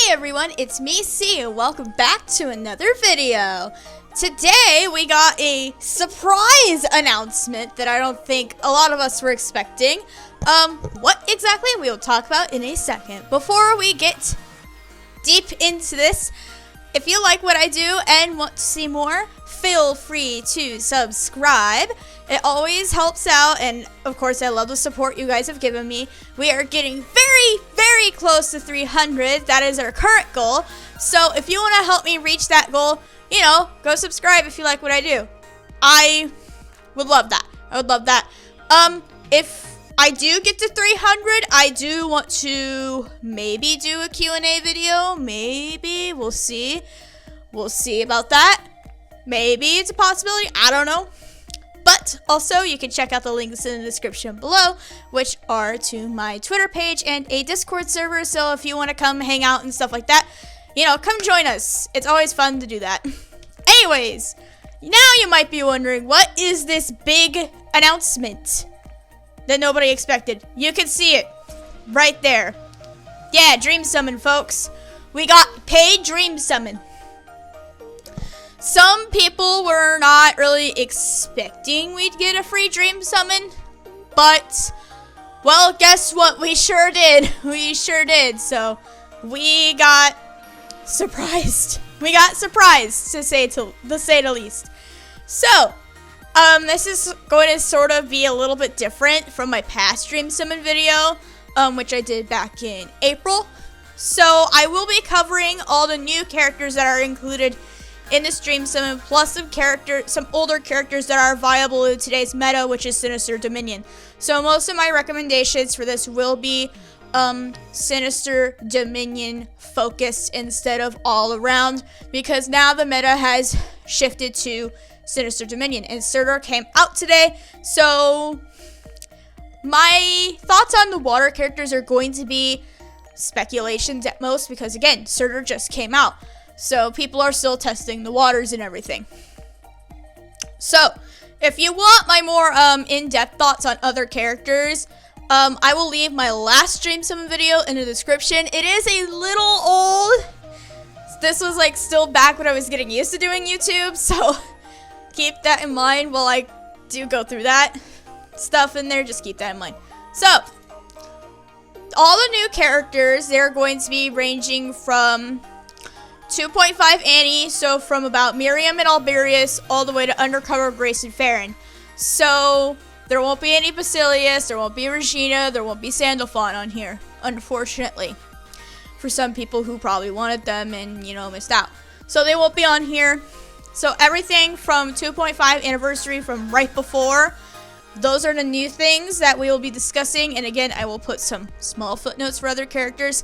everyone, it's me, C, and welcome back to another video. Today, we got a surprise announcement that I don't think a lot of us were expecting. What exactly, we'll talk about in a second. Before we get deep into this, if you like what I do and want to see more, feel free to subscribe. It always helps out, and of course I love the support you guys have given me. We are getting very close to 300. That is our current goal. So if you want to help me reach that goal, you know, go subscribe if you like what I do. I would love that. I would love that. If I do get to 300, I do want to maybe do a Q&A video. Maybe. We'll see. We'll see about that. Maybe it's a possibility. I don't know. But also, you can check out the links in the description below, which are to my Twitter page and a Discord server. So if you want to come hang out and stuff like that, you know, come join us. It's always fun to do that. Anyways, now you might be wondering, what is this big announcement that nobody expected? You can see it right there. Yeah, Dream Summon, folks. We got paid Dream Summon. Some people were not really expecting we'd get a free Dream Summon, but, well, guess what? We sure did. We sure did. So, we got surprised. We got surprised, to say the least. So, this is going to sort of be a little bit different from my past Dream Summon video, which I did back in April. So, I will be covering all the new characters that are included in this Dream Summon, plus some older characters that are viable in today's meta, which is Sinister Dominion. So most of my recommendations for this will be Sinister Dominion focused instead of all around, because now the meta has shifted to Sinister Dominion, and Sutur came out today. So my thoughts on the water characters are going to be speculations at most, because again, Sutur just came out. So people are still testing the waters and everything. So if you want my more in-depth thoughts on other characters, I will leave my last Dream Summon video in the description. It is a little old. This was like still back when I was getting used to doing YouTube. So keep that in mind while I do go through that stuff in there. Just keep that in mind. So all the new characters, they're going to be ranging from 2.5 Annie, so from about Miriam and Alberius all the way to Undercover Grace and Farron. So there won't be any Basilius, there won't be Regina, there won't be Sandalphon on here, unfortunately. For some people who probably wanted them and, you know, missed out. So they won't be on here. So everything from 2.5 Anniversary from right before, those are the new things that we will be discussing. And again, I will put some small footnotes for other characters.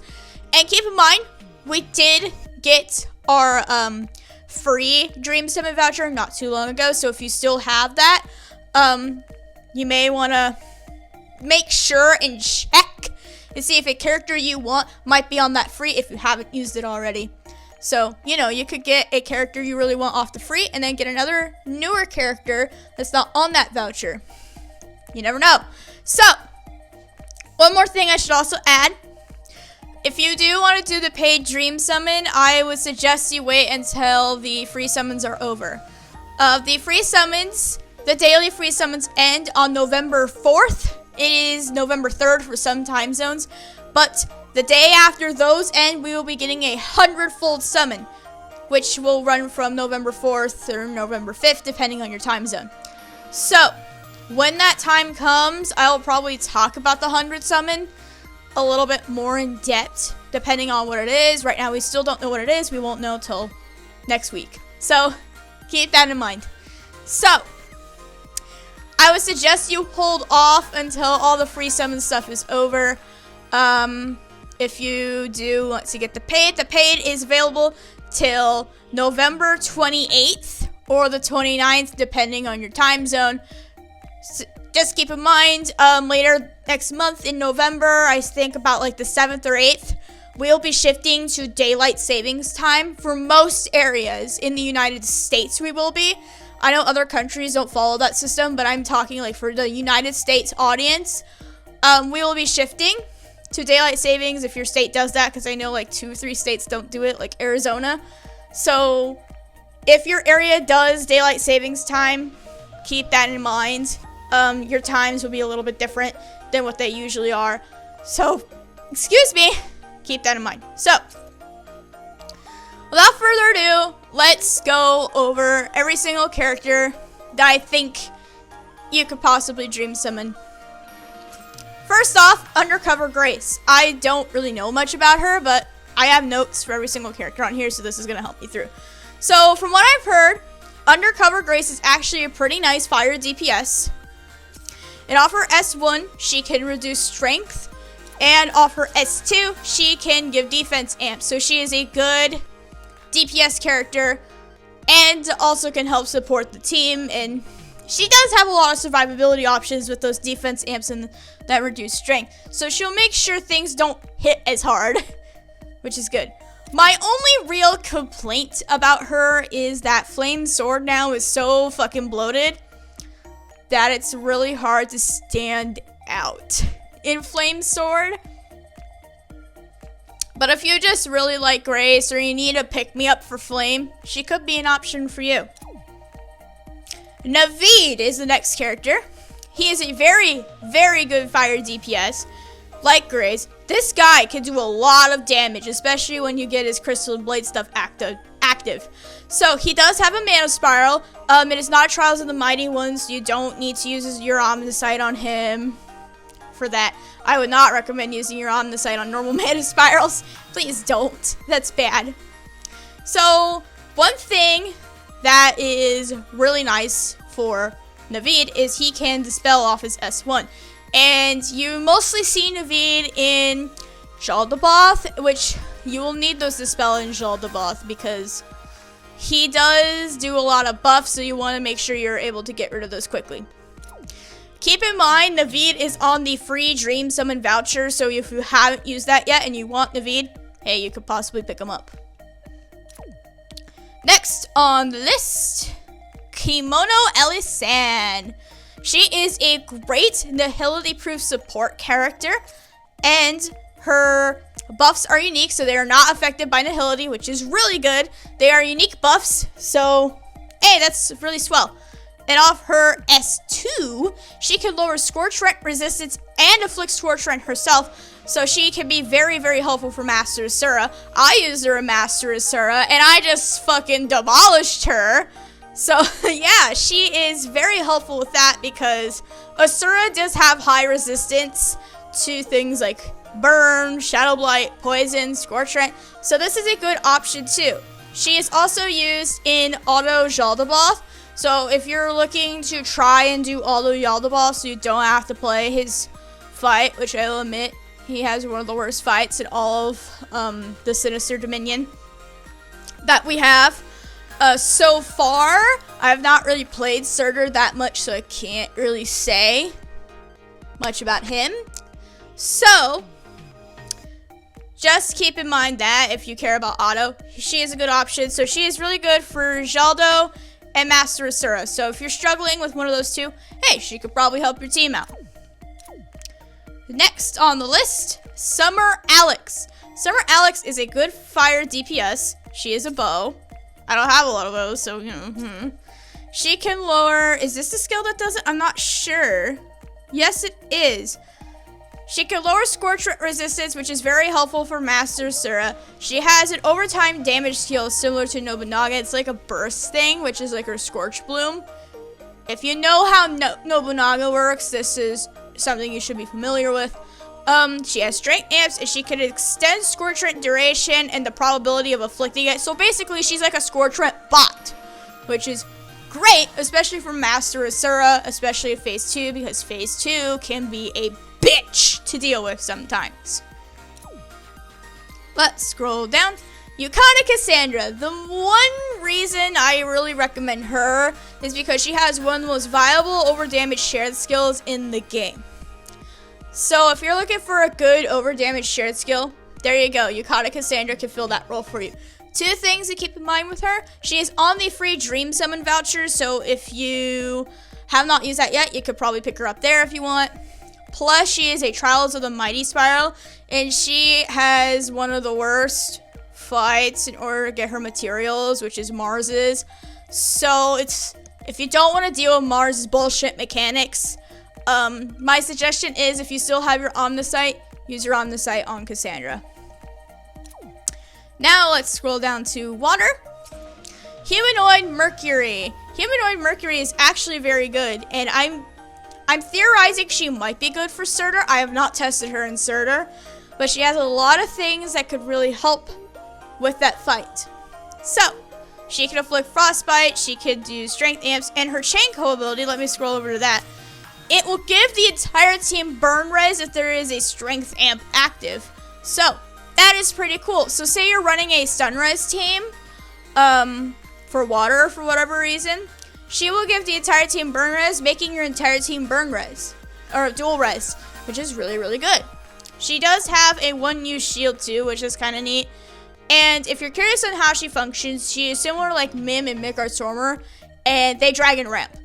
And keep in mind, we did get our free Dream Summon voucher not too long ago, so if you still have that, you may want to make sure and check and see if a character you want might be on that free if you haven't used it already. So, you know, you could get a character you really want off the free and then get another newer character that's not on that voucher. You never know. So, one more thing I should also add. If you do want to do the paid Dream Summon, I would suggest you wait until the free summons are over. The free summons, the daily free summons end on November 4th. It is November 3rd for some time zones. But the day after those end, we will be getting a 100-fold summon, which will run from November 4th or November 5th, depending on your time zone. So, when that time comes, I will probably talk about the 100 summon a little bit more in depth, depending on what it is. Right now, we still don't know what it is. We won't know till next week. So, keep that in mind. So, I would suggest you hold off until all the free summon stuff is over. If you do want to get the paid is available till November 28th or the 29th, depending on your time zone. Just keep in mind, later next month in November, I think about like the 7th or 8th, we'll be shifting to daylight savings time for most areas in the United States. We will be. I know other countries don't follow that system, but I'm talking like for the United States audience. We will be shifting to daylight savings if your state does that, because I know like 2 or 3 states don't do it, like Arizona. So if your area does daylight savings time, keep that in mind. Your times will be a little bit different than what they usually are. So, excuse me, keep that in mind. So, without further ado, let's go over every single character that I think you could possibly dream summon. First off, Undercover Grace. I don't really know much about her, but I have notes for every single character on here, so this is going to help me through. So, from what I've heard, Undercover Grace is actually a pretty nice fire DPS. And off her S1, she can reduce strength. And off her S2, she can give defense amps. So she is a good DPS character and also can help support the team. And she does have a lot of survivability options with those defense amps and that reduced strength. So she'll make sure things don't hit as hard, which is good. My only real complaint about her is that Flame Sword now is so fucking bloated that it's really hard to stand out in Flame Sword. But if you just really like Grace or you need a pick-me-up for Flame, she could be an option for you. Naveed is the next character. He is a very, very good fire DPS. Like Grace, this guy can do a lot of damage, especially when you get his Crystal and Blade stuff active. So he does have a Mana Spiral. It is not Trials of the Mighty Ones. You don't need to use your Omniscience on him for that. I would not recommend using your Omniscience on normal Mana Spirals. Please don't. That's bad. So one thing that is really nice for Naveed is he can dispel off his S1. And you mostly see Naveed in Jaldabaoth, which you will need those dispel in Jaldabaoth because he does do a lot of buffs, so you want to make sure you're able to get rid of those quickly. Keep in mind, Naveed is on the free Dream Summon voucher, so if you haven't used that yet and you want Naveed, hey, you could possibly pick him up. Next on the list, Kimono Elisan. She is a great Nihility-proof support character, and her buffs are unique, so they are not affected by Nihility, which is really good. They are unique buffs, so hey, that's really swell. And off her S2, she can lower Scorch Rent resistance and afflict Scorch Rent herself, so she can be very, very helpful for Master Asura. I used her in Master Asura, and I just fucking demolished her. So, yeah, she is very helpful with that because Asura does have high resistance to things like Burn, Shadow Blight, Poison, Scorch Rent. So this is a good option too. She is also used in Auto Jaldabaoth. So if you're looking to try and do Auto Jaldabaoth so you don't have to play his fight, which I will admit, he has one of the worst fights in all of the Sinister Dominion that we have. So far, I have not really played Sutur that much, so I can't really say much about him. So, just keep in mind that if you care about auto, she is a good option. So she is really good for Jaldo and Master Asura. So if you're struggling with one of those two, hey, she could probably help your team out. Next on the list, Summer Alex. Summer Alex is a good fire DPS. She is a bow. I don't have a lot of those, so, you know. She can lower... Is this the skill that does it? I'm not sure. Yes, it is. She can lower Scorch resistance, which is very helpful for Master Asura. She has an overtime damage skill similar to Nobunaga. It's like a burst thing, which is like her Scorch Bloom. If you know how Nobunaga works, this is something you should be familiar with. She has strength amps, and she can extend Scorch Rent duration and the probability of afflicting it. So basically, she's like a Scorch Rent bot, which is great, especially for Master Asura, especially in Phase 2, because Phase 2 can be a bitch to deal with sometimes. Let's scroll down. Yukata Cassandra. The one reason I really recommend her is because she has one of the most viable over damage shared skills in the game. So if you're looking for a good over damage shared skill, there you go. Yukata Cassandra can fill that role for you. Two things to keep in mind with her. She is on the free Dream Summon voucher, so if you have not used that yet, you could probably pick her up there if you want. Plus, she is a Trials of the Mighty Spiral, and she has one of the worst fights in order to get her materials, which is Mars's. So if you don't want to deal with Mars's bullshit mechanics, my suggestion is if you still have your Omnisite, use your Omnisite on Cassandra. Now let's scroll down to water. Humanoid Mercury. Humanoid Mercury is actually very good, and I'm theorizing she might be good for Sutur. I have not tested her in Sutur, but she has a lot of things that could really help with that fight. So, she can inflict Frostbite, she could do Strength Amps, and her Chainco ability, let me scroll over to that. It will give the entire team burn res if there is a Strength Amp active. So, that is pretty cool. So, say you're running a stun res team, for water for whatever reason, she will give the entire team burn res, making your entire team burn res, or dual res, which is really, really good. She does have a one-use shield too, which is kind of neat. And if you're curious on how she functions, she is similar like Mim and Midgard Stormer, and they Dragon Ramp.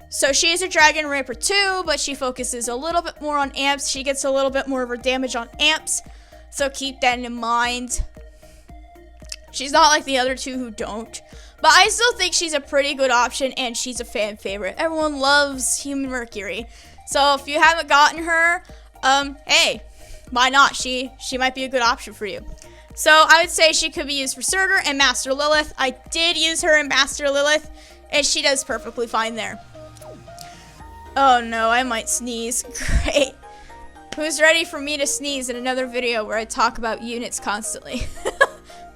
So she is a Dragon Ramper too, but she focuses a little bit more on amps. She gets a little bit more of her damage on amps, so keep that in mind. She's not like the other two who don't. But I still think she's a pretty good option, and she's a fan favorite. Everyone loves Human Mercury. So if you haven't gotten her, hey, why not? She might be a good option for you. So I would say she could be used for Sutur and Master Lilith. I did use her in Master Lilith, and she does perfectly fine there. Oh no, I might sneeze. Great. Who's ready for me to sneeze in another video where I talk about units constantly?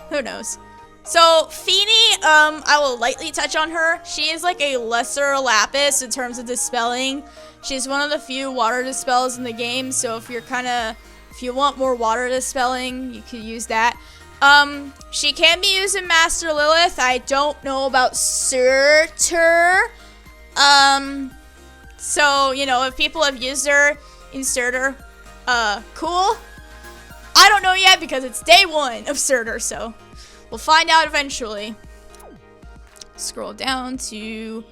Who knows? So, Feeny, I will lightly touch on her. She is like a lesser Lapis in terms of dispelling. She's one of the few water dispels in the game, so if you want more water dispelling, you could use that. She can be used in Master Lilith. I don't know about Sutur. So, you know, if people have used her in Sutur, cool. I don't know yet because it's day 1 of Sutur, so we'll find out eventually. Scroll down to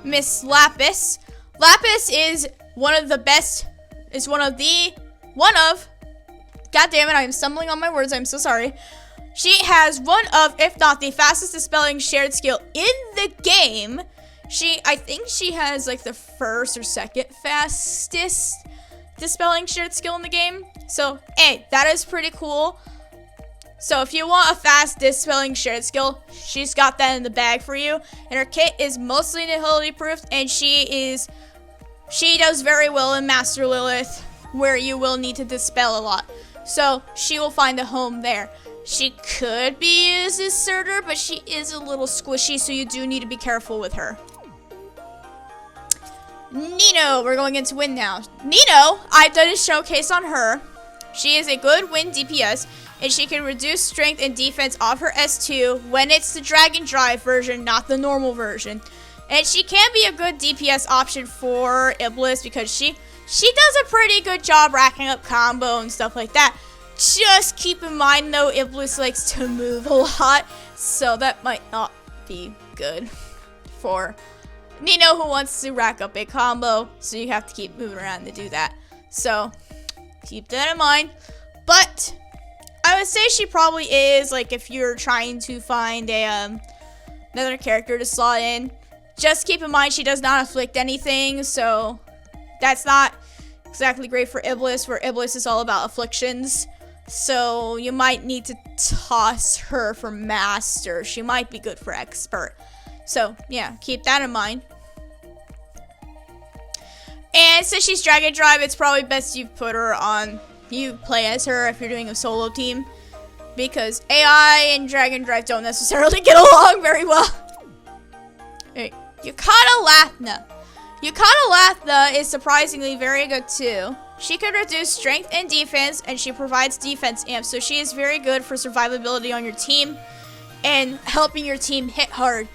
Miss Lapis. Lapis is one of, God damn it, I am stumbling on my words, I'm so sorry. She has one of, if not the fastest dispelling shared skill in the game. I think she has like the first or second fastest dispelling shared skill in the game. So, hey, that is pretty cool. So if you want a fast dispelling shared skill, she's got that in the bag for you. And her kit is mostly nihility proofed, and she does very well in Master Lilith, where you will need to dispel a lot. So she will find a home there. She could be used as Sutur, but she is a little squishy, so you do need to be careful with her. Nino, we're going into Wind now. Nino, I've done a showcase on her. She is a good Wind DPS, and she can reduce strength and defense off her S2 when it's the Dragon Drive version, not the normal version. And she can be a good DPS option for Iblis because she does a pretty good job racking up combo and stuff like that. Just keep in mind though, Iblis likes to move a lot, so that might not be good for Nino, who wants to rack up a combo, so you have to keep moving around to do that. So keep that in mind. But I would say she probably is, like, if you're trying to find a another character to slot in, just keep in mind she does not afflict anything, so that's not exactly great for Iblis, where Iblis is all about afflictions. So you might need to toss her for Master. She might be good for Expert. So yeah, keep that in mind. And since she's Dragon Drive, it's probably best you put her on, you play as her if you're doing a solo team, because AI and Dragon Drive don't necessarily get along very well. Alright, Yukata Lathna. Yukata Lathna is surprisingly very good too. She can reduce strength and defense, and she provides defense amps, so she is very good for survivability on your team and helping your team hit hard.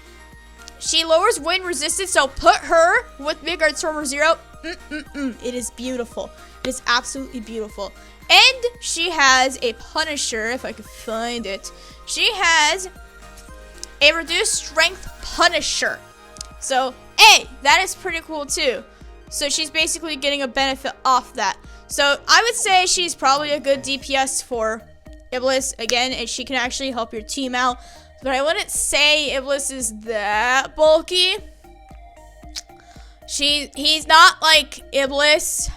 She lowers wind resistance, so put her with Midgard Stormer 0. It is beautiful. It is absolutely beautiful. And she has a Punisher, if I could find it. She has a reduced strength Punisher. So, hey, that is pretty cool too. So she's basically getting a benefit off that. So I would say she's probably a good DPS for Iblis again, and she can actually help your team out. But I wouldn't say Iblis is that bulky. He's not like Lilith.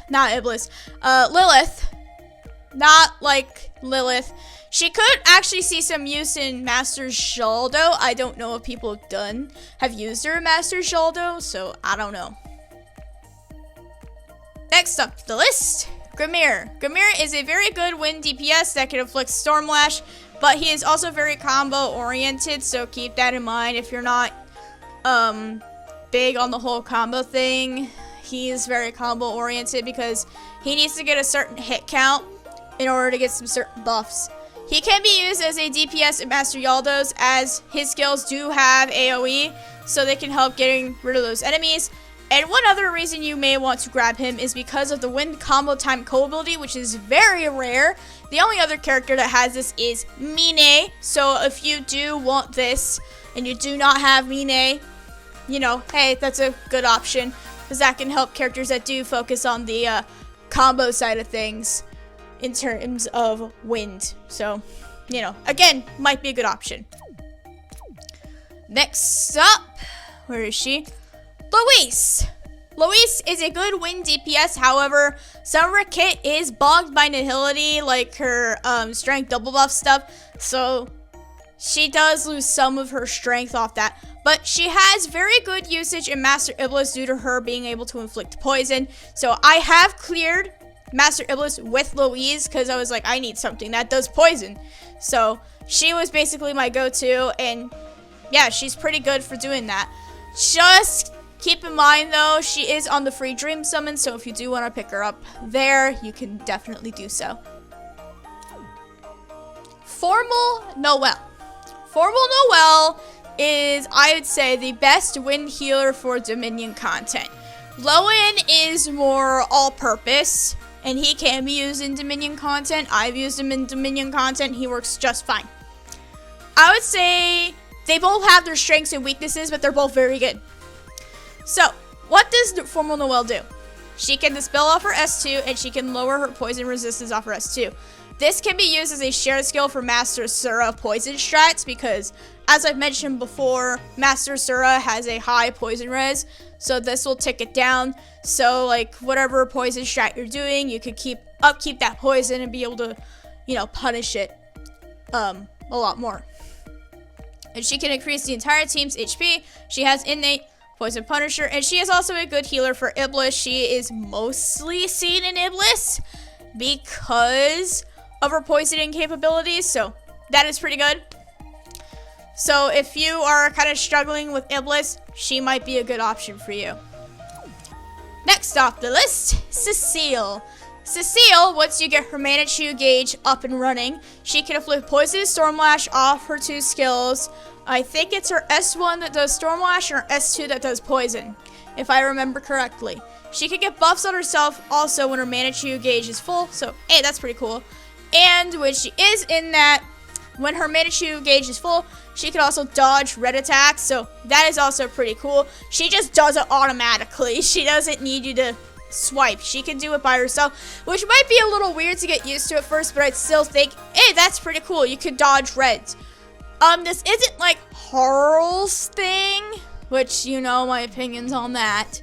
Not like Lilith. She could actually see some use in Master Shaldo. I don't know if people have used her in Master Shaldo, so I don't know. Next up the list, Grimir. Grimir is a very good wind DPS that can inflict Stormlash, but he is also very combo oriented, so keep that in mind if you're not big on the whole combo thing. He is very combo oriented because he needs to get a certain hit count in order to get some certain buffs. He can be used as a DPS in Master Yaldo's, as his skills do have AoE, so they can help getting rid of those enemies. And one other reason you may want to grab him is because of the wind combo time co-ability, which is very rare. The only other character that has this is Mine. So if you do want this and you do not have Mine, you know, hey, that's a good option, because that can help characters that do focus on the combo side of things in terms of wind. So, you know, again, might be a good option. Next up, where is she? Louise. Louise is a good wind DPS, however, some of her kit is bogged by nihility, like her strength double buff stuff, so she does lose some of her strength off that. But she has very good usage in Master Iblis due to her being able to inflict poison. So I have cleared Master Iblis with Louise because I was like, I need something that does poison. So she was basically my go-to, and yeah, she's pretty good for doing that. Just keep in mind though, she is on the free dream summon, so if you do want to pick her up there, you can definitely do so. Formal Noelle. Formal Noelle is, I would say, the best wind healer for Dominion content. Lowen is more all-purpose, and he can be used in Dominion content. I've used him in Dominion content. He works just fine. I would say they both have their strengths and weaknesses, but they're both very good. So, what does Formal Noelle do? She can dispel off her S2, and she can lower her poison resistance off her S2. This can be used as a shared skill for Master Sura poison strats because, as I've mentioned before, Master Sura has a high poison res, so this will tick it down. So, like, whatever poison strat you're doing, you could upkeep that poison and be able to, you know, punish it a lot more. And she can increase the entire team's HP. She has innate Poison Punisher, and she is also a good healer for Iblis. She is mostly seen in Iblis because of her poisoning capabilities, so that is pretty good. So if you are kind of struggling with Iblis, she might be a good option for you. Next off the list, Cecile. Cecile, once you get her Manitou gauge up and running, she can inflict Poison Stormlash off her 2 skills. I think it's her S1 that does Stormlash and her S2 that does Poison, if I remember correctly. She can get buffs on herself also when her Manitou gauge is full, so hey, that's pretty cool. And when she is in that, when her Manitou gauge is full, she can also dodge red attacks, so that is also pretty cool. She just does it automatically. She doesn't need you to swipe. She can do it by herself, which might be a little weird to get used to at first, but I'd still think, hey, that's pretty cool. You can dodge reds. This isn't like Harl's thing, which you know my opinions on that.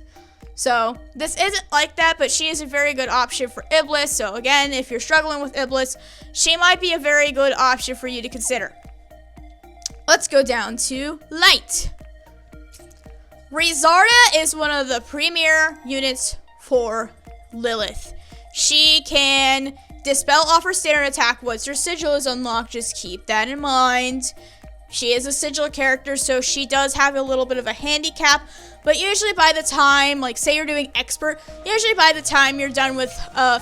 So this isn't like that, but she is a very good option for Iblis. So again, if you're struggling with Iblis, she might be a very good option for you to consider. Let's go down to Light. Rizarda is one of the premier units for Lilith. She can dispel off her standard attack once her sigil is unlocked. Just keep that in mind. She is a sigil character, so she does have a little bit of a handicap, but usually by the time, like say you're doing expert, usually by the time you're done with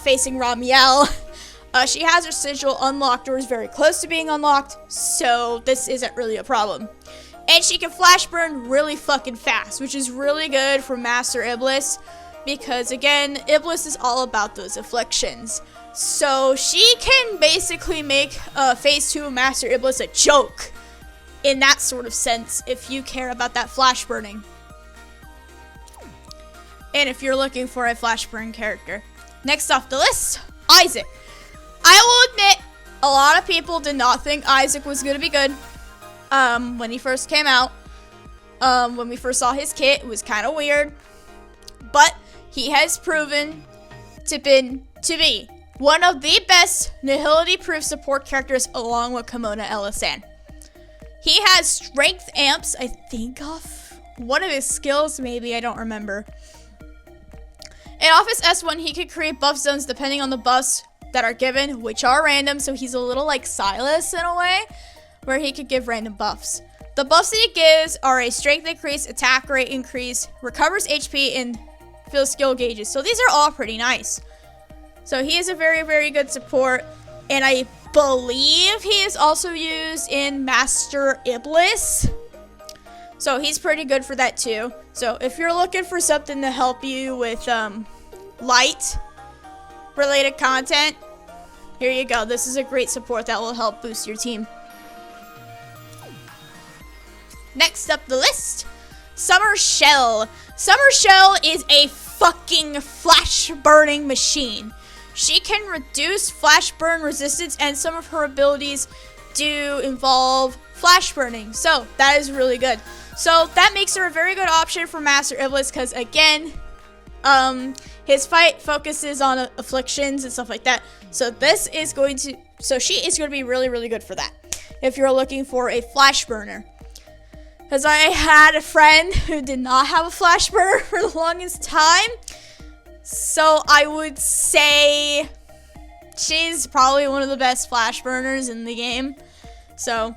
facing Ramiel, she has her sigil unlocked or is very close to being unlocked, so this isn't really a problem. And she can flash burn really fucking fast, which is really good for Master Iblis, because again, Iblis is all about those afflictions. So she can basically make phase 2 of Master Iblis a joke in that sort of sense, if you care about that flash burning. and if you're looking for a flash burn character. Next off the list, Isaac. I will admit, a lot of people did not think Isaac was going to be good when he first came out. When we first saw his kit, it was kind of weird. But he has proven to be one of the best nihility-proof support characters along with Kimona Elasan. He has strength amps, I think, off one of his skills, maybe, I don't remember. In Office S1, he could create buff zones depending on the buffs that are given, which are random, so he's a little like Silas in a way, where he could give random buffs. The buffs that he gives are a strength increase, attack rate increase, recovers HP, and fills skill gauges. So these are all pretty nice. So he is a very, very good support, and I believe he is also used in Master Iblis. So he's pretty good for that too. So if you're looking for something to help you with light related content, here you go. This is a great support that will help boost your team. Next up the list, Summer Shell. Summer Shell is a fucking flash burning machine. She can reduce flash burn resistance, and some of her abilities do involve flash burning. So that is really good. So that makes her a very good option for Master Iblis because, again, his fight focuses on afflictions and stuff like that. So she is going to be really, really good for that if you're looking for a flash burner. Because I had a friend who did not have a flash burner for the longest time. So I would say she's probably one of the best flash burners in the game. So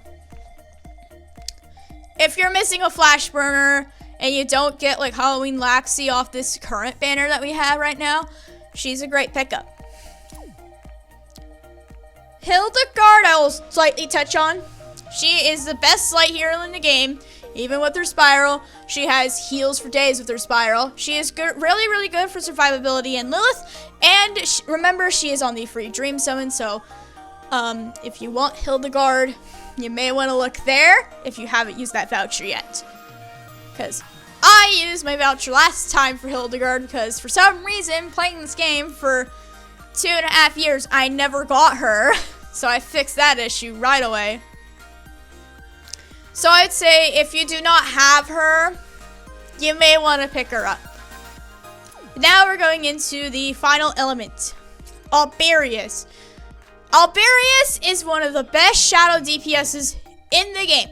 if you're missing a flash burner and you don't get like Halloween Laxi off this current banner that we have right now, she's a great pickup. Hildegard I will slightly touch on. She is the best light hero in the game. Even with her spiral, she has heals for days with her spiral. She is good, really, really good for survivability and Lilith. And remember, she is on the free dream summon. So if you want Hildegard, you may want to look there if you haven't used that voucher yet. Because I used my voucher last time for Hildegard because for some reason, playing this game for 2.5 years, I never got her. So I fixed that issue right away. So I'd say if you do not have her, you may want to pick her up. Now we're going into the final element, Alberius. Alberius is one of the best shadow DPSs in the game.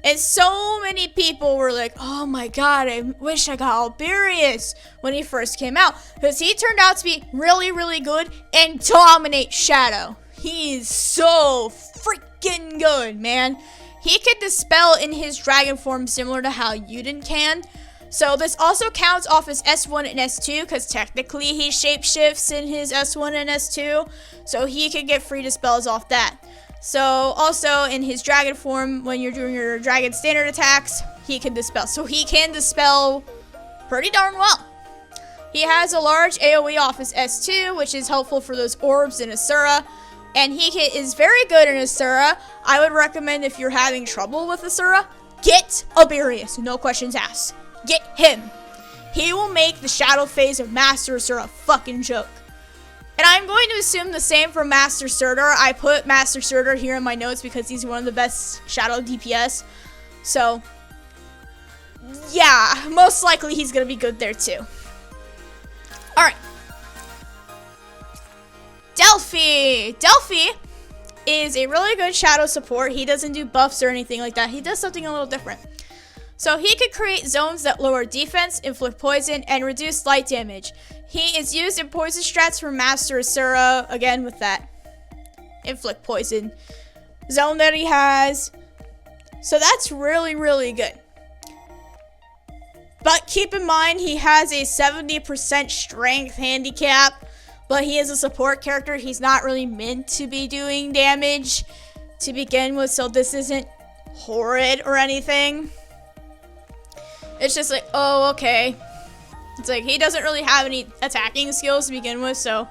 And so many people were like, oh my god, I wish I got Alberius when he first came out. Because he turned out to be really, really good and dominate shadow. He is so freaking good, man. He can dispel in his dragon form similar to how Yuden can. So this also counts off his S1 and S2 because technically he shapeshifts in his S1 and S2. So he can get free dispels off that. So also in his dragon form, when you're doing your dragon standard attacks, he can dispel. So he can dispel pretty darn well. He has a large AoE off his S2, which is helpful for those orbs in Asura. And he is very good in Asura. I would recommend if you're having trouble with Asura, get Alberius. No questions asked. Get him. He will make the shadow phase of Master Asura a fucking joke. And I'm going to assume the same for Master Surtur. I put Master Surtur here in my notes because he's one of the best shadow DPS. So, yeah, most likely he's going to be good there too. Alright. Delphi is a really good shadow support. He doesn't do buffs or anything like that. He does something a little different. So he could create zones that lower defense, inflict poison, and reduce light damage. He is used in poison strats for Master Asura, again with that inflict poison zone that he has. So that's really, really good. But keep in mind, he has a 70% strength handicap. But he is a support character. He's not really meant to be doing damage to begin with. So this isn't horrid or anything. It's just like, oh, okay. It's like he doesn't really have any attacking skills to begin with. So,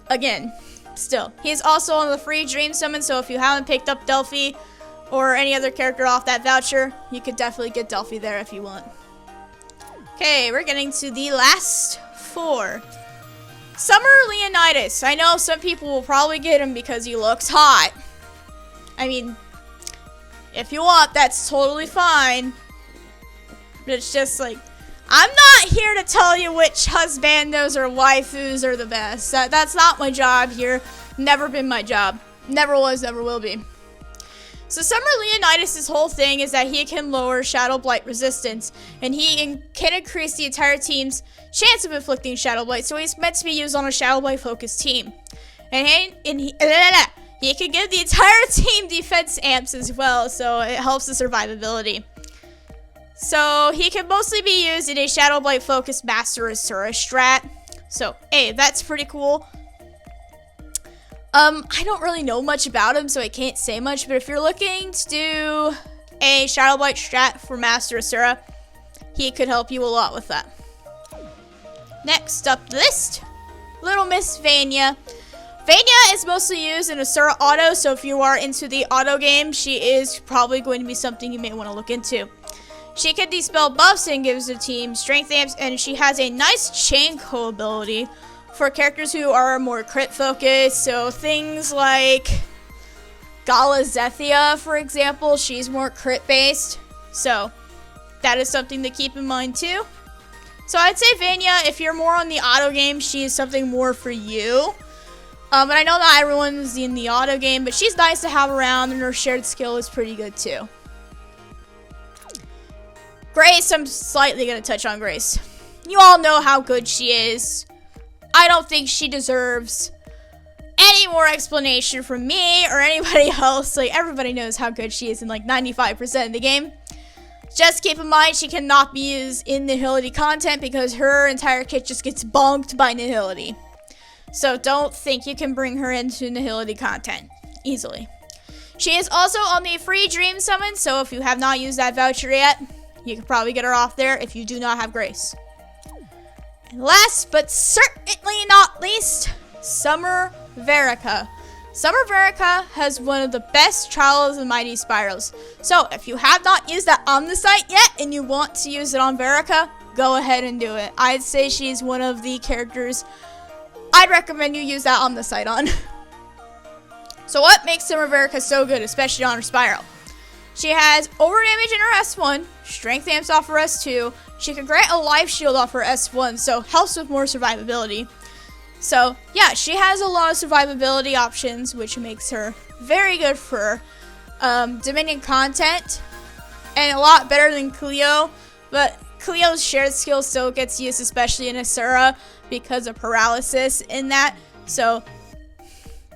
again, still. He's also on the free dream summon. So if you haven't picked up Delphi or any other character off that voucher, you could definitely get Delphi there if you want. Okay, we're getting to the last 4. Summer Leonidas. I know some people will probably get him because he looks hot. I mean, if you want, that's totally fine. But it's just like, I'm not here to tell you which husbandos or waifus are the best. That's not my job here. Never been my job. Never was, never will be. So Summer Leonidas' whole thing is that he can lower Shadow Blight resistance, and he can increase the entire team's chance of inflicting Shadow Blight, so he's meant to be used on a Shadow Blight focused team. And he can give the entire team defense amps as well, so it helps the survivability. So he can mostly be used in a Shadow Blight focused Master Asura strat. So, hey, that's pretty cool. I don't really know much about him, so I can't say much, but if you're looking to do a Shadow Blight strat for Master Asura, he could help you a lot with that. Next up the list, Little Miss Vania. Vania is mostly used in Asura Auto, so if you are into the auto game, she is probably going to be something you may want to look into. She can dispel buffs and gives the team strength amps, and she has a nice chain co ability for characters who are more crit focused. So things like Gala Zethia, for example, she's more crit based. So that is something to keep in mind too. So I'd say Vania, if you're more on the auto game, she is something more for you. But I know not everyone's in the auto game, but she's nice to have around, and her shared skill is pretty good too. Grace, I'm slightly going to touch on Grace. You all know how good she is. I don't think she deserves any more explanation from me or anybody else. Like, everybody knows how good she is in like 95% of the game. Just keep in mind, she cannot be used in Nihility content because her entire kit just gets bonked by Nihility. So don't think you can bring her into Nihility content easily. She is also on the free Dream Summon, so if you have not used that voucher yet, you can probably get her off there if you do not have Grace. And last but certainly not least, Summer Verica. Summer Verica has one of the best Trials of Mighty Spirals. So if you have not used that on the site yet and you want to use it on Verica, go ahead and do it. I'd say she's one of the characters I'd recommend you use that on the site on. So what makes Summer Verica so good, especially on her Spiral? She has overdamage in her S1, strength amps off her S2, she can grant a life shield off her S1, so helps with more survivability. So yeah, she has a lot of survivability options, which makes her very good for Dominion content, and a lot better than Cleo, but Cleo's shared skill still gets used, especially in Asura, because of paralysis in that, so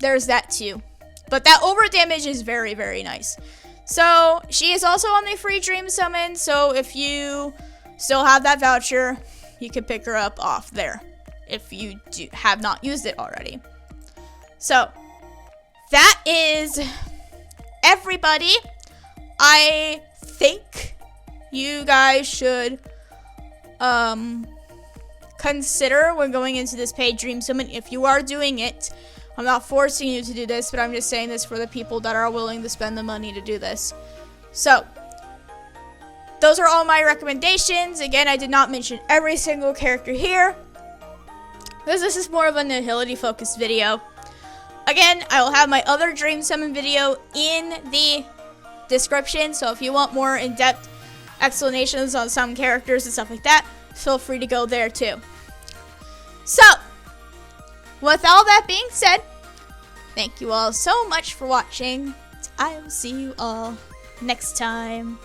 there's that too. But that over damage is very, very nice. So she is also on the free Dream Summon, so if you still have that voucher, you can pick her up off there if you have not used it already. So that is everybody. I think you guys should consider when going into this paid Dream Summon, if you are doing it. I'm not forcing you to do this, but I'm just saying this for the people that are willing to spend the money to do this. So those are all my recommendations. Again, I did not mention every single character here, because this is more of a Nihility focused video. Again, I will have my other Dream Summon video in the description, so if you want more in-depth explanations on some characters and stuff like that, feel free to go there too. So with all that being said, thank you all so much for watching. I will see you all next time.